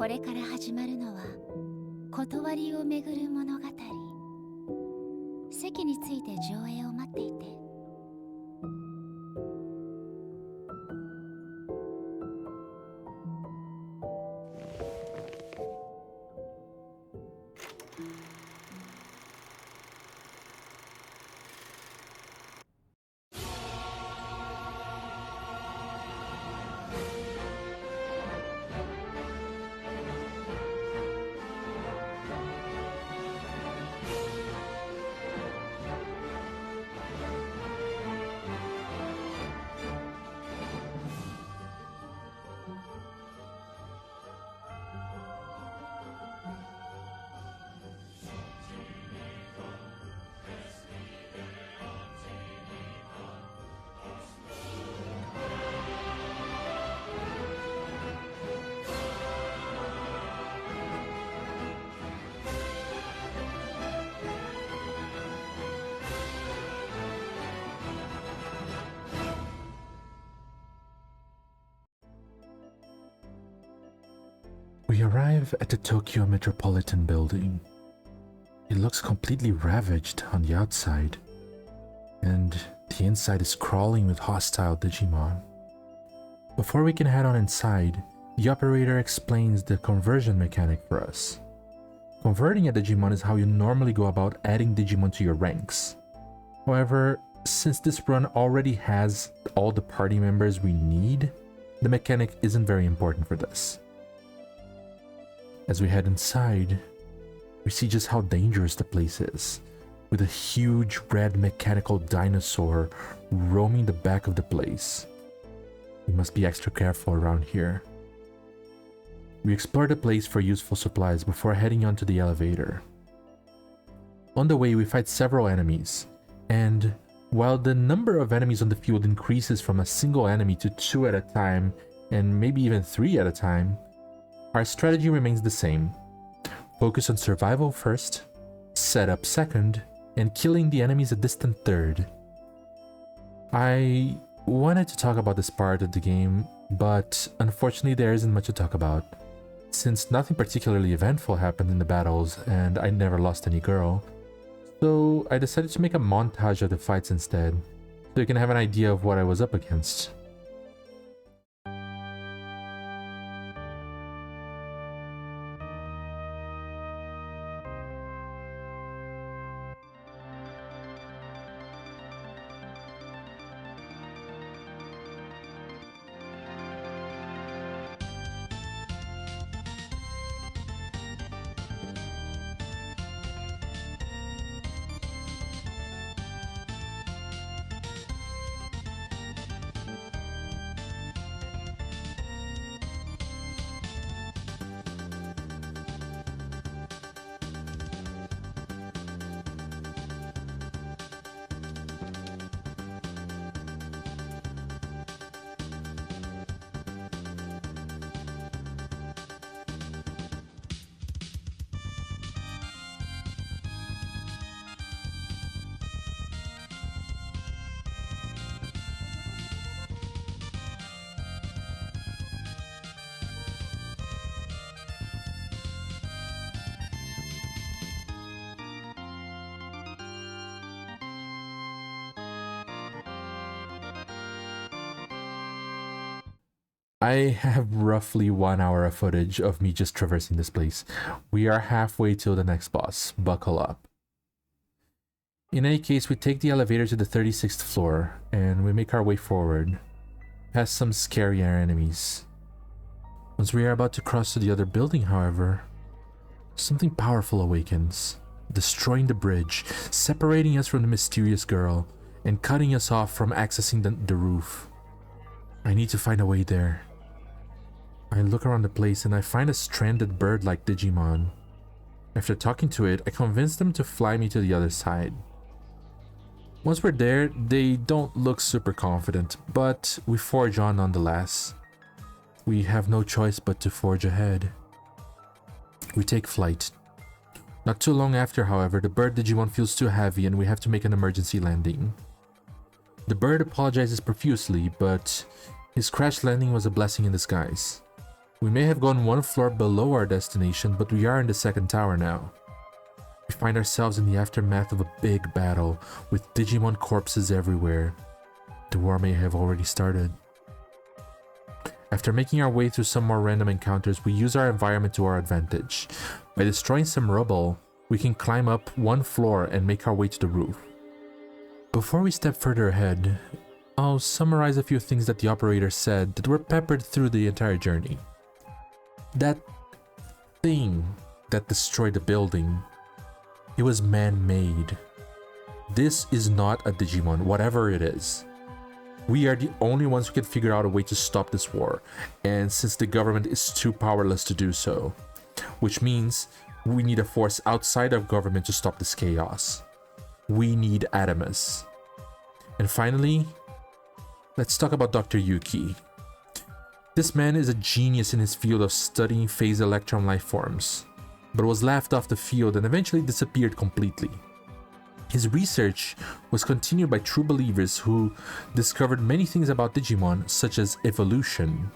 これから始まるのは断りをめぐる物語。席について上映を待っていて。We arrive at the Tokyo Metropolitan Building. It looks completely ravaged on the outside, and the inside is crawling with hostile Digimon. Before we can head on inside, the operator explains the conversion mechanic for us. Converting a Digimon is how you normally go about adding Digimon to your ranks. However, since this run already has all the party members we need, the mechanic isn't very important for this. As we head inside, we see just how dangerous the place is, with a huge red mechanical dinosaur roaming the back of the place. We must be extra careful around here. We explore the place for useful supplies before heading onto the elevator. On the way, we fight several enemies, and while the number of enemies on the field increases from a single enemy to 2 at a time, and maybe even 3 at a time, our strategy remains the same. Focus on survival first, set up second, and killing the enemies a distant third. I wanted to talk about this part of the game, but unfortunately there isn't much to talk about. Since nothing particularly eventful happened in the battles and I never lost any girl, so I decided to make a montage of the fights instead, so you can have an idea of what I was up against. I have roughly 1 hour of footage of me just traversing this place. We are halfway till the next boss. Buckle up. In any case, we take the elevator to the 36th floor, and we make our way forward, past some scarier enemies. Once we are about to cross to the other building, however, something powerful awakens, destroying the bridge, separating us from the mysterious girl, and cutting us off from accessing the roof. I need to find a way there. I look around the place and I find a stranded bird-like Digimon. After talking to it, I convince them to fly me to the other side. Once we're there, they don't look super confident, but we forge on nonetheless. We have no choice but to forge ahead. We take flight. Not too long after, however, the bird Digimon feels too heavy and we have to make an emergency landing. The bird apologizes profusely, but his crash landing was a blessing in disguise. We may have gone one floor below our destination, but we are in the second tower now. We find ourselves in the aftermath of a big battle, with Digimon corpses everywhere. The war may have already started. After making our way through some more random encounters, we use our environment to our advantage. By destroying some rubble, we can climb up one floor and make our way to the roof. Before we step further ahead, I'll summarize a few things that the operator said that were peppered through the entire journey. That thing that destroyed the building, it was man-made. This is not a Digimon, whatever it is. We are the only ones who can figure out a way to stop this war, and since the government is too powerless to do so, which means we need a force outside of government to stop this chaos. We need Adamus. And finally, let's talk about Dr. Yuki. This man is a genius in his field of studying phase electron life forms, but was laughed off the field and eventually disappeared completely. His research was continued by true believers who discovered many things about Digimon, such as evolution.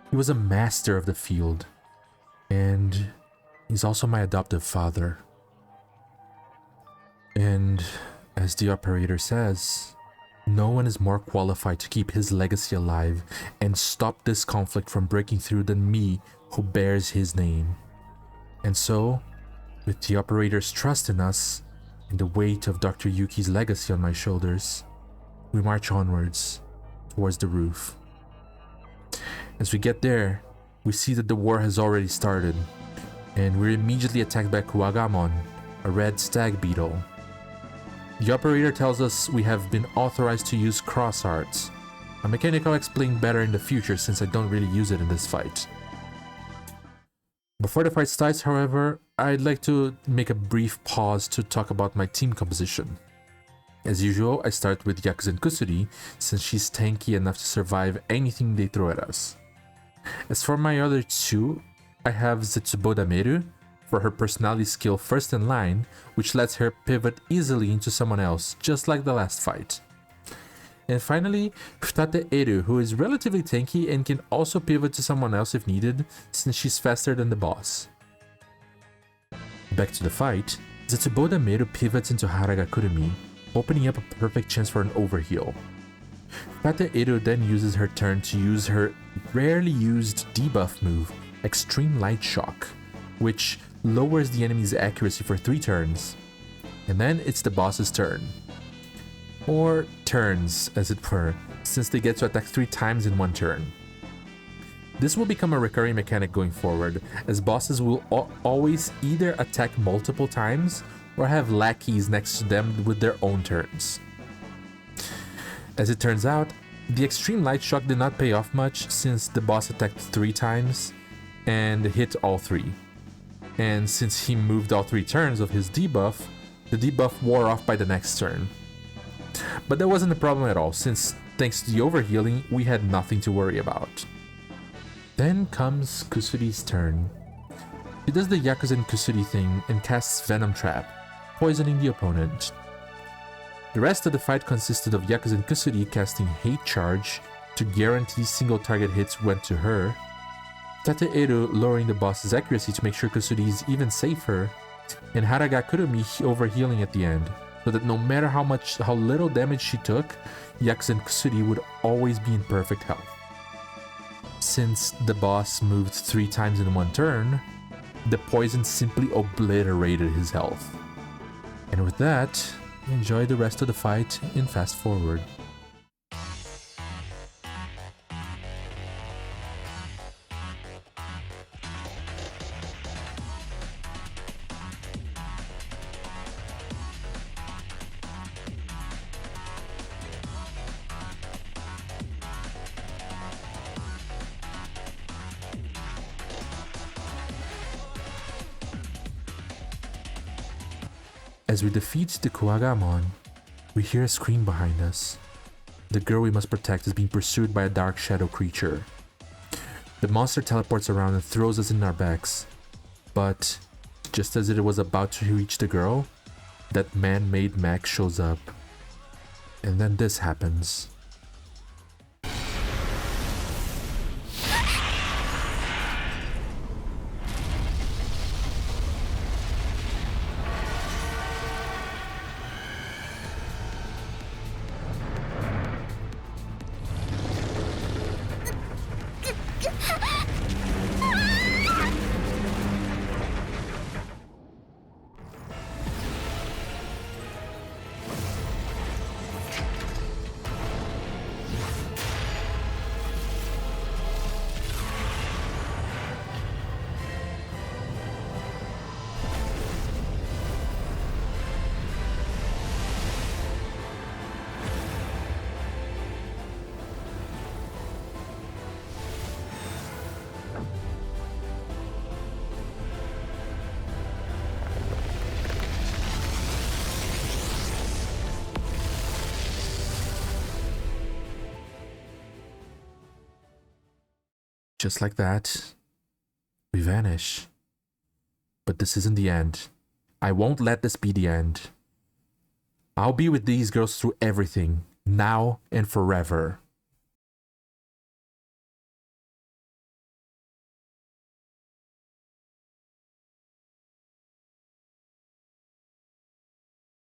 He was a master of the field, and he's also my adoptive father. And as the operator says, no one is more qualified to keep his legacy alive and stop this conflict from breaking through than me, who bears his name. And so, with the operator's trust in us, and the weight of Dr. Yuki's legacy on my shoulders, we march onwards towards the roof. As we get there, we see that the war has already started, and we're immediately attacked by Kuwagamon, a red stag beetle. The operator tells us we have been authorized to use cross arts, a mechanic I'll explain better in the future since I don't really use it in this fight. Before the fight starts, however, I'd like to make a brief pause to talk about my team composition. As usual, I start with Yakuzen Kusuri, since she's tanky enough to survive anything they throw at us. As for my other two, I have Zetsuboda Meru, for her personality skill first in line, which lets her pivot easily into someone else, just like the last fight. And finally, Futate Eru, who is relatively tanky and can also pivot to someone else if needed, since she's faster than the boss. Back to the fight, Zetsuboda Meru pivots into Haraga Kurumi, opening up a perfect chance for an overheal. Futate Eru then uses her turn to use her rarely used debuff move, Extreme Light Shock, which lowers the enemy's accuracy for 3 turns. And then it's the boss's turn. Or turns, as it were, since they get to attack 3 times in one turn. This will become a recurring mechanic going forward, as bosses will always either attack multiple times or have lackeys next to them with their own turns. As it turns out, the Extreme Light Shock did not pay off much since the boss attacked 3 times and hit all 3. And since he moved all 3 turns of his debuff, the debuff wore off by the next turn. But that wasn't a problem at all, since thanks to the overhealing, we had nothing to worry about. Then comes Kusuri's turn. She does the Yakuzen Kusuri thing and casts Venom Trap, poisoning the opponent. The rest of the fight consisted of Yakuzen Kusuri casting Hate Charge to guarantee single target hits went to her, Tate Eru lowering the boss's accuracy to make sure Kusuri is even safer, and Haraga Kurumi overhealing at the end, so that no matter how little damage she took, Yakuzen Kusuri would always be in perfect health. Since the boss moved 3 times in one turn, the poison simply obliterated his health. And with that, enjoy the rest of the fight in fast forward. As we defeat the Kuwagamon, we hear a scream behind us. The girl we must protect is being pursued by a dark shadow creature. The monster teleports around and throws us in our backs. But just as it was about to reach the girl, that man-made mech shows up. And then this happens. Just like that, we vanish. But this isn't the end. I won't let this be the end. I'll be with these girls through everything, now and forever.